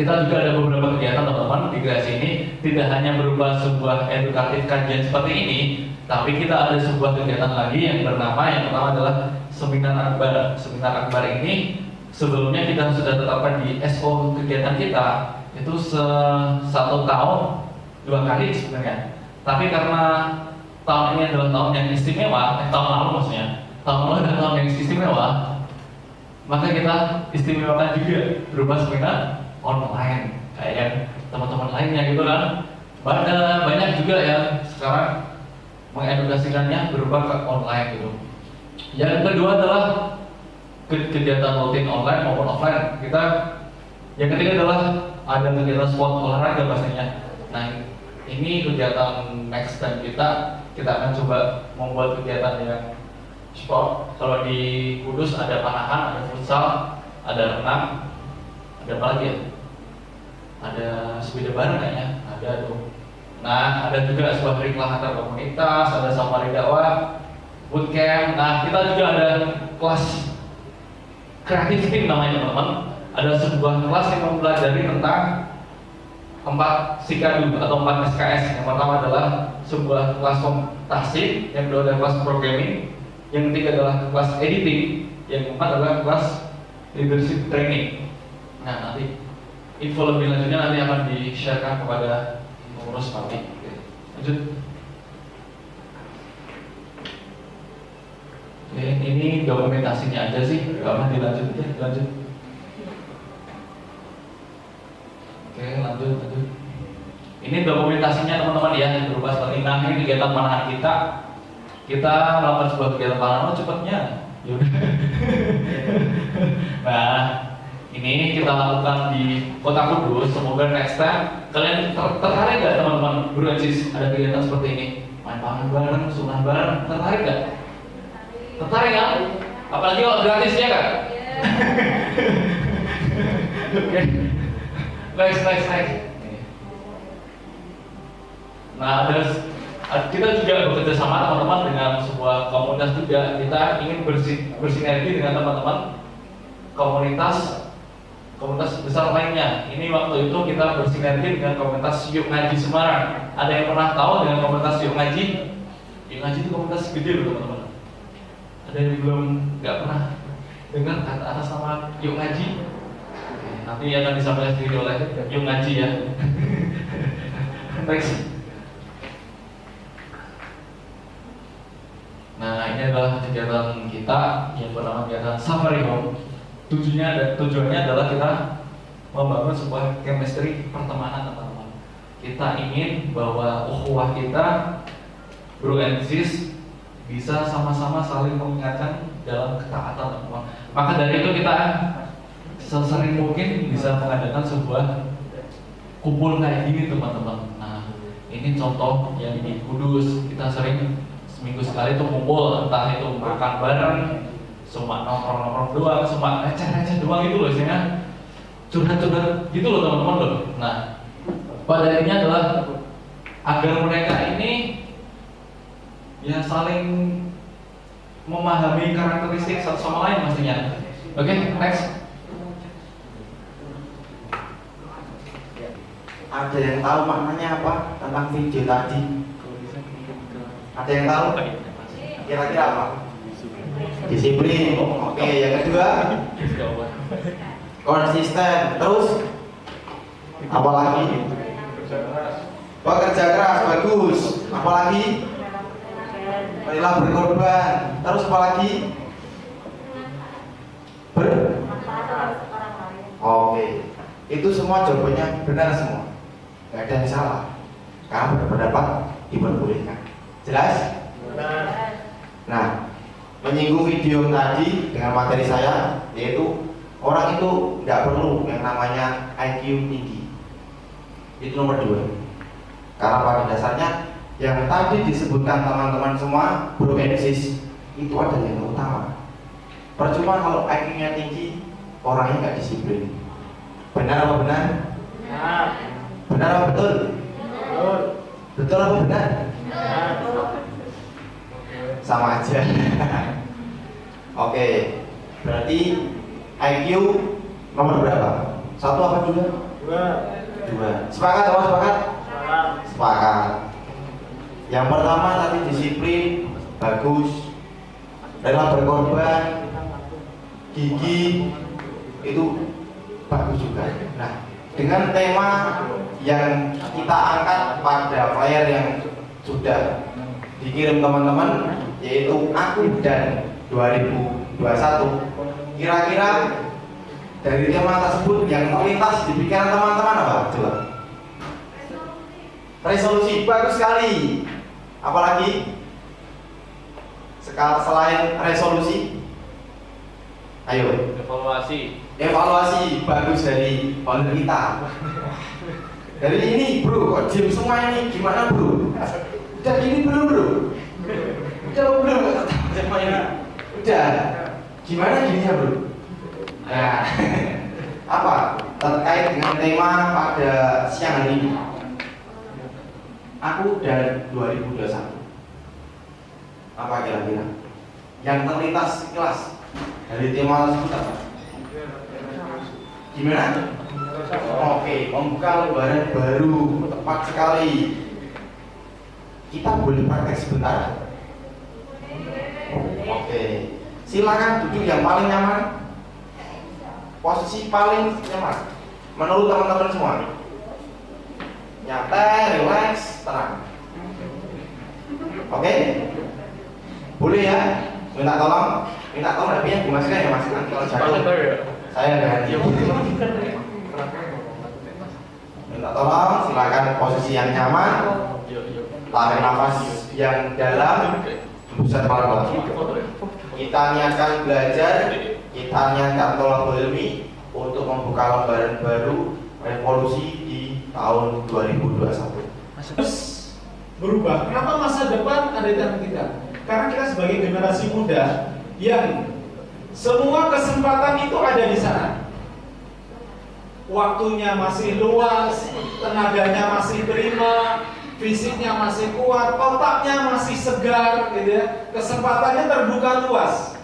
Kita juga ada beberapa kegiatan teman-teman di Kreasi ini, tidak hanya berupa sebuah edukatif kajian seperti ini, tapi kita ada sebuah kegiatan lagi yang bernama, yang pertama adalah Seminar Akbar. Seminar Akbar ini sebelumnya kita sudah tetapkan di SO kegiatan kita, itu 1 tahun 2 kali sebenarnya. Tapi karena tahun ini adalah tahun yang istimewa, tahun lalu maksudnya, tahun lalu adalah tahun yang istimewa, maka kita istimewakan juga berupa seminar online kayak teman-teman lainnya gitu kan. Banyak juga yang sekarang mengedukasikannya berupa ke online gitu. Yang kedua adalah kegiatan rutin online maupun offline. Yang ketiga adalah ada kegiatan sport olahraga pastinya. Nah, ini kegiatan next time kita akan coba membuat kegiatan yang sport. Kalau di Kudus ada panahan, ada futsal, ada renang, ada apa lagi ya? Ada sepeda bareng kayaknya, ada tuh. Nah, ada juga sebuah keriklah antar komunitas, ada safari dakwah, bootcamp. Nah, kita juga ada kelas kreatif tim namanya teman-teman. Ada sebuah kelas yang mempelajari tentang 4 sikadu atau 4 SKS. Yang pertama adalah sebuah kelas komputasi, yang kedua adalah kelas programming, yang ketiga adalah kelas editing, yang keempat adalah kelas leadership training. Nah, nanti info lebih lanjutnya nanti akan di-sharekan kepada pengurus parti. Lanjut. Oke, ini dokumentasinya aja sih, gak apa dilanjut aja, lanjut. Oke, lanjut. Ini dokumentasinya teman-teman ya, berupa seperti ini. Nah, ini kegiatan panahan kita. Kita melakukan sebuah kegiatan panahan, cepatnya. Yaudah. Nah, ini kita lakukan di Kota Kudus. Semoga next time kalian tertarik gak teman-teman Guru Ensis ada kegiatan seperti ini? Main panahan bareng, sunah bareng, tertarik gak? Tertarik kan? Apalagi kalau gratis ya kan? Oke. Next. Nah, kita juga bekerja sama teman-teman dengan sebuah komunitas juga. Kita ingin bersinergi dengan teman-teman komunitas besar lainnya. Ini waktu itu kita bersinergi dengan komunitas Yuk Ngaji Semarang. Ada yang pernah tahu dengan komunitas Yuk Ngaji? Yuk Ngaji itu komunitas gede loh teman-teman. Ada yang belum nggak pernah dengar kata atas nama Yuk Ngaji? Nanti akan disampaikan sendiri oleh Yuk Ngaji ya. Next. Nah, ini adalah kegiatan kita yang bernama kegiatan Safari Home. Tujuannya adalah kita membangun sebuah chemistry pertemanan teman-teman. Kita ingin bahwa ukhuwah kita Guru Ensis bisa sama-sama saling mengingatkan dalam ketaatan teman-teman. Maka dari itu kita sesering mungkin bisa mengadakan sebuah kumpul kayak gini teman-teman. Nah, ini contoh yang di Kudus. Kita sering seminggu sekali tuh kumpul, entah itu makan bareng, cuma nongkrong-nongkrong doang, cuma receh-receh doang gitu loh, istilahnya curhat-curhat gitu loh teman-teman loh. Nah, pada akhirnya adalah agar mereka ini ya saling memahami karakteristik satu sama lain pastinya. Oke, next. Ada yang tahu maknanya apa tentang video tadi? Ada yang tahu? Kira-kira apa? Disiplin. Oke, yang kedua konsisten. Terus apa lagi? Bekerja keras. Bagus. Apa lagi? Rela berkorban. Terus apa lagi? Oke. Itu semua jawabannya benar semua. Gak ada yang salah. Kamu berpendapat diperbolehkan. Jelas? Benar. Nah, menyinggung video tadi dengan materi saya, yaitu orang itu tidak perlu yang namanya IQ tinggi. Itu nomor 2. Karena pada dasarnya yang tadi disebutkan teman-teman semua, Guru Ensis itu adalah yang utama. Percuma kalau IQ-nya tinggi, orangnya nggak disiplin. Benar apa benar? Benar. Benar apa betul? Betul. Betul apa benar? Benar. Sama aja. Oke, berarti IQ nomor berapa? 1 apa 2? Dua. Dua. Sepakat atau sepakat? Sepakat. Sepakat. Yang pertama tadi disiplin, bagus, rela berkorban, gigi, itu bagus juga. Nah, dengan tema yang kita angkat pada flyer yang sudah dikirim teman-teman, yaitu Aku dan 2021, kira-kira dari tema tersebut yang terlintas di pikiran teman-teman apa? Coba. Resolusi, bagus sekali. Apalagi selain resolusi, ayo. Evaluasi, bagus dari founder kita. Dari ini bro, kok diem semua ini, gimana bro? Udah gini belum bro? Udah belum? Semua ini udah. Gimana gininya bro? Nah, apa terkait dengan tema pada siang hari ini? Aku dan 2021. Apa kira-kira yang terlintas kelas dari tema tersebut apa? Gimana? Oke, membuka lembaran baru, tepat sekali. Kita boleh praktek sebentar? Oke, silakan duduk yang paling nyaman, posisi paling nyaman menurut teman-teman semua. Nyantai, relax, tenang. Oke? Boleh ya? Minta tolong tapi yang dimasukkan ya mas, nanti kalau jatuh saya ganti. Minta tolong, silakan posisi yang nyaman, tarik nafas yang dalam, hembuskan pelan-pelan. Kita niatkan belajar, kita niatkan tolak ilmi untuk membuka lembaran baru revolusi di tahun 2021. Berubah. Kenapa masa depan ada di tangan kita? Karena kita sebagai generasi muda yang semua kesempatan itu ada di sana. Waktunya masih luas, tenaganya masih prima, fisiknya masih kuat, otaknya masih segar, gitu ya. Kesempatannya terbuka luas,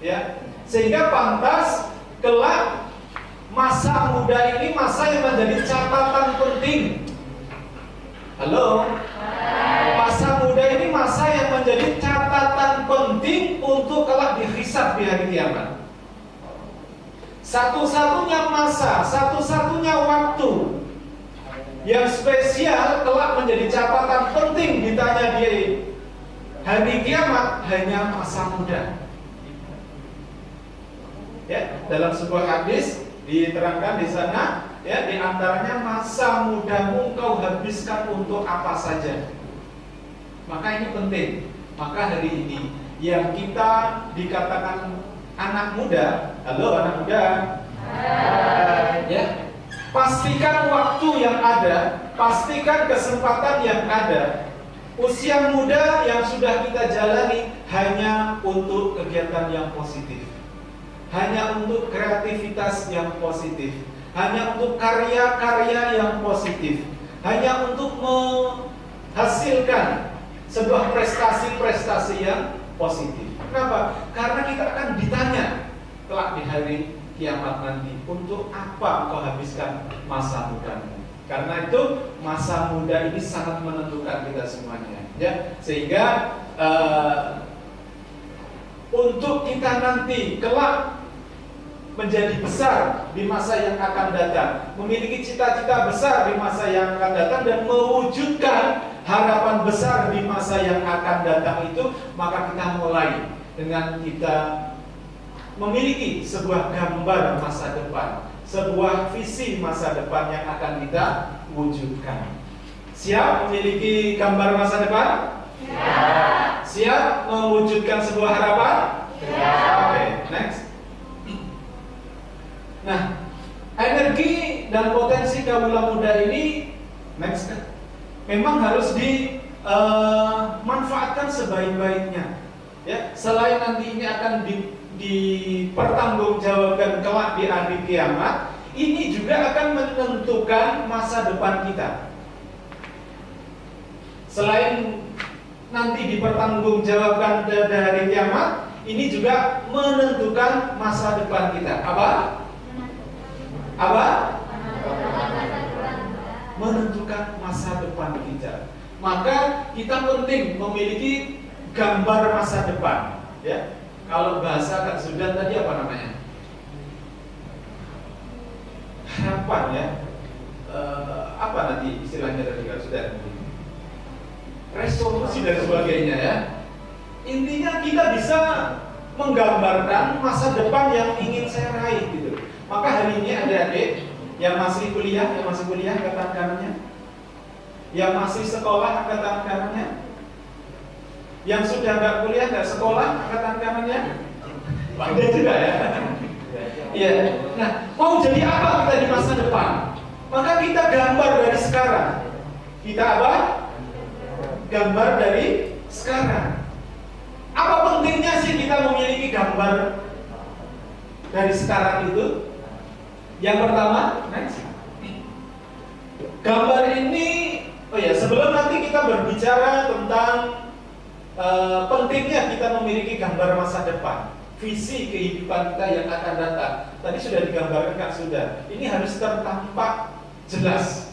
ya. Sehingga pantas kelak masa muda ini masa yang menjadi catatan penting. Halo? Masa muda ini masa yang menjadi catatan penting untuk kelak dihisab di hari kiamat. Satu-satunya masa, satu-satunya waktu yang spesial kelak menjadi catatan penting ditanya di hari kiamat hanya masa muda. Ya, dalam sebuah hadis diterangkan di sana, ya, di antaranya masa mudamu kau habiskan untuk apa saja. Maka ini penting. Maka hari ini yang kita dikatakan anak muda, halo anak muda, ya, pastikan waktu yang ada, pastikan kesempatan yang ada. Usia muda yang sudah kita jalani hanya untuk kegiatan yang positif, hanya untuk kreativitas yang positif, hanya untuk karya-karya yang positif, hanya untuk menghasilkan sebuah prestasi-prestasi yang positif. Kenapa? Karena kita akan ditanya kelak di hari kiamat nanti, untuk apa kau habiskan masa mudamu? Karena itu masa muda ini sangat menentukan kita semuanya, ya. Sehingga untuk kita nanti kelak menjadi besar di masa yang akan datang, memiliki cita-cita besar di masa yang akan datang, dan mewujudkan harapan besar di masa yang akan datang itu, maka kita mulai dengan kita memiliki sebuah gambar masa depan, sebuah visi masa depan yang akan kita wujudkan. Siap memiliki gambar masa depan? Siap. Siap mewujudkan sebuah harapan? Siap. Oke, next. Nah, energi dan potensi kaula muda ini, next, memang harus dimanfaatkan sebaik-baiknya. Ya, selain nanti ini akan dipertanggungjawabkan kelak di hari kiamat, ini juga akan menentukan masa depan kita. Selain nanti dipertanggungjawabkan di hari kiamat, ini juga menentukan masa depan kita. Apa? menentukan masa depan kita. Maka kita penting memiliki gambar masa depan, ya. Kalau bahasa Kak Zudan tadi apa namanya? Harapan, ya. Apa nanti istilahnya dari Kak Zudan? Resolusi dan sebagainya, ya. Intinya kita bisa menggambarkan masa depan yang ingin saya raih gitu. Maka hari ini adik-adik yang masih kuliah angkat tangan kanannya. Yang masih sekolah angkat tangan kanannya. Yang sudah nggak kuliah, nggak sekolah angkat tangan kanannya. Ada juga, ya. Iya. Nah, mau jadi apa kita di masa depan? Maka kita gambar dari sekarang. Kita apa? Gambar dari sekarang. Apa pentingnya sih kita memiliki gambar dari sekarang itu? Yang pertama, next. Gambar ini, sebelum nanti kita berbicara tentang pentingnya kita memiliki gambar masa depan, visi kehidupan kita yang akan datang. Tadi sudah digambarkan Kak Sudah. Ini harus tertampak jelas,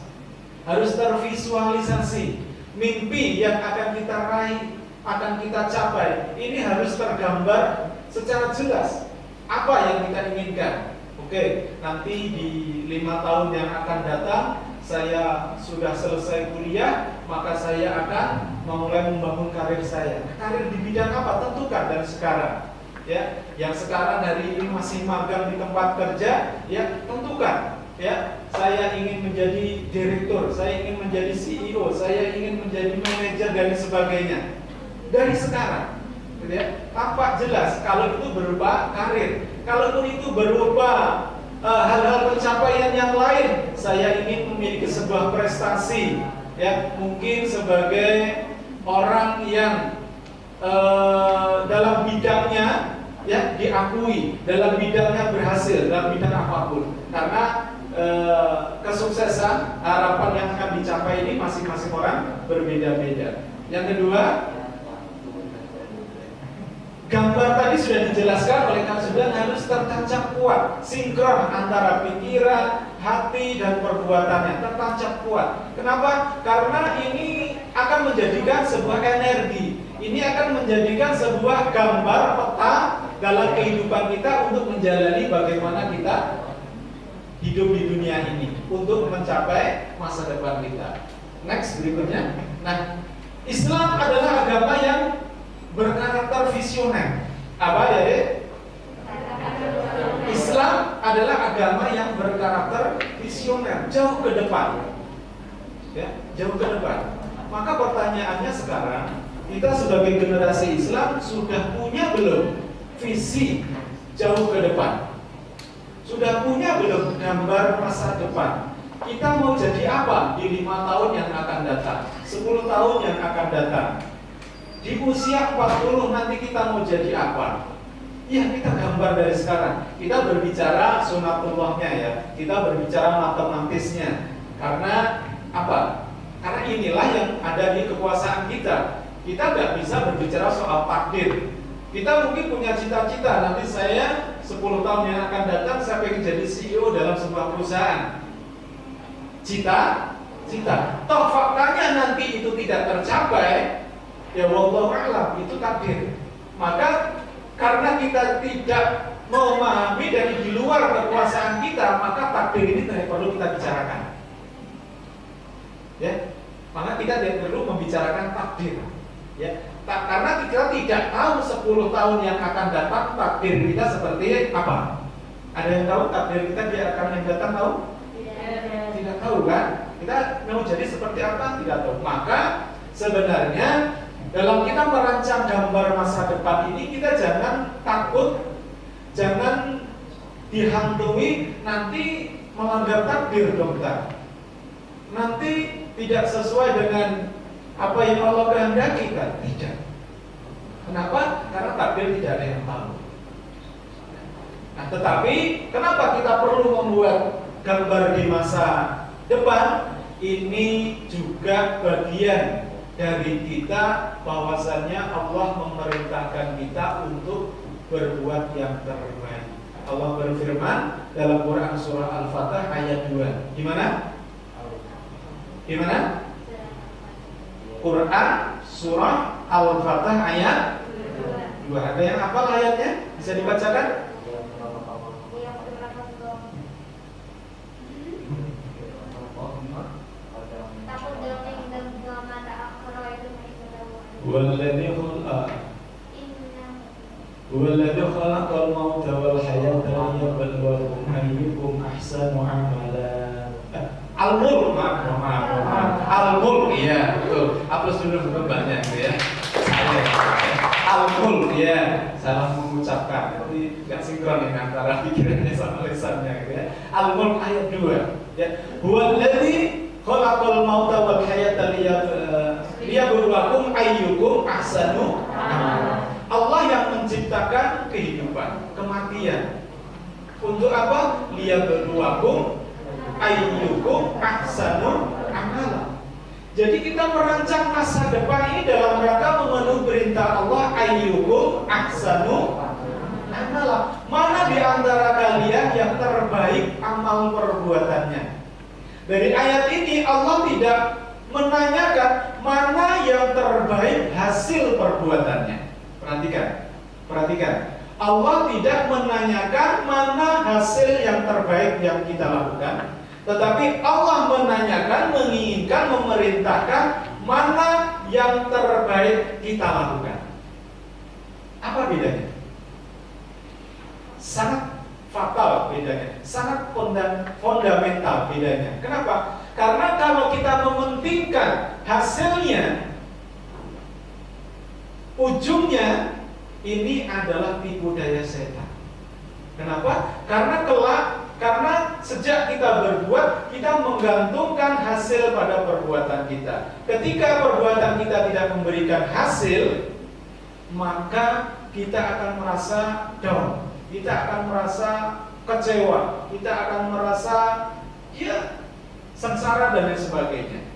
harus tervisualisasi. Mimpi yang akan kita raih, akan kita capai, ini harus tergambar secara jelas. Apa yang kita inginkan? Oke, nanti di 5 tahun yang akan datang, saya sudah selesai kuliah, maka saya akan memulai membangun karir saya. Karir di bidang apa? Tentukan dari sekarang. Ya, yang sekarang hari ini masih magang di tempat kerja, ya tentukan. Ya, saya ingin menjadi direktur, saya ingin menjadi CEO, saya ingin menjadi manajer dan sebagainya. Dari sekarang, gitu ya, tampak jelas. Kalau itu berupa karir, kalaupun itu berupa hal-hal pencapaian yang lain, saya ingin memiliki sebuah prestasi, ya mungkin sebagai orang yang dalam bidangnya ya diakui, dalam bidangnya berhasil, dalam bidang apapun. Karena kesuksesan, harapan yang akan dicapai ini masing-masing orang berbeda-beda. Yang kedua, gambar tadi sudah dijelaskan oleh Kak Zudan harus tertancap kuat, sinkron antara pikiran, hati, dan perbuatannya, tertancap kuat. Kenapa? Karena ini akan menjadikan sebuah energi. Ini akan menjadikan sebuah gambar peta dalam kehidupan kita untuk menjalani bagaimana kita hidup di dunia ini untuk mencapai masa depan kita. Next, berikutnya. Nah, Islam adalah agama yang berkarakter visioner. Apa ya, Dek? Islam adalah agama yang berkarakter visioner, jauh ke depan. Ya, jauh ke depan. Maka pertanyaannya sekarang, kita sebagai generasi Islam sudah punya belum visi jauh ke depan? Sudah punya belum gambar masa depan? Kita mau jadi apa di 5 tahun yang akan datang, 10 tahun yang akan datang? Di usia 40 nanti kita mau jadi apa? Ya, kita gambar dari sekarang. Kita berbicara sunatullahnya, ya. Kita berbicara matematisnya. Karena apa? Karena inilah yang ada di kekuasaan kita. Kita nggak bisa berbicara soal takdir. Kita mungkin punya cita-cita, nanti saya 10 tahun yang akan datang saya pengen jadi CEO dalam sebuah perusahaan. Cita. Toh faktanya nanti itu tidak tercapai, ya wallahu a'lam, itu takdir. Maka karena kita tidak memahami dari di luar kekuasaan kita, maka takdir ini tidak perlu kita bicarakan. Ya, maka kita tidak perlu membicarakan takdir. Ya, karena kita tidak tahu 10 tahun yang akan datang takdir kita seperti apa. Ada yang tahu takdir kita dia akan yang datang tahu? Tidak tahu kan? Kita mau jadi seperti apa? Tidak tahu. Maka sebenarnya dalam kita merancang gambar masa depan ini, kita jangan takut, jangan dihantui nanti melanggar takdir dong kita. Nanti tidak sesuai dengan apa yang Allah kehendaki kan? Tidak. Kenapa? Karena takdir tidak ada yang tahu. Nah, tetapi kenapa kita perlu membuat gambar di masa depan? Ini juga bagian dari kita bahwasannya Allah memerintahkan kita untuk berbuat yang terbaik. Allah berfirman dalam Quran surah Al-Fatah ayat 2. Gimana? Gimana? Quran surah Al-Fatah ayat 2. Ada yang hafal ayatnya? Bisa dibacakan? Huwallazi khalaqal mauta wal hayata liyabluwakum ayyukum ahsanu amala. Al-Mulk, maaf. Al-Mulk, iya betul. Hapus dulu bebannya gitu ya. Al-Mulk, ya. Salah mengucapkan. Jadi nggak sinkron ini antara pikirannya sama lisannya gitu ya. Al-Mulk ayat 2. Ya. Huwallazi khalaqal mauta wal hayata liyabluwakum ayyukum ahsanu amala. Allah yang menciptakan kehidupan, kematian. Untuk apa? Liyabluwakum ayyukum ahsanu amala. Jadi kita merancang masa depan ini dalam rangka memenuhi perintah Allah, ayyukum ahsanu amala. Mana di antara kalian yang terbaik amal perbuatannya? Dari ayat ini Allah tidak menanyakan mana yang terbaik hasil perbuatannya. Perhatikan. Allah tidak menanyakan mana hasil yang terbaik yang kita lakukan, tetapi Allah menanyakan, menginginkan, memerintahkan mana yang terbaik kita lakukan. Apa bedanya? Sangat fatal bedanya, sangat fundamental bedanya. Kenapa? Karena kalau kita mementingkan hasilnya, ujungnya ini adalah tipu daya setan. Kenapa? Karena sejak kita berbuat, kita menggantungkan hasil pada perbuatan kita. Ketika perbuatan kita tidak memberikan hasil, maka kita akan merasa down, kita akan merasa kecewa, kita akan merasa sengsara dan lain sebagainya.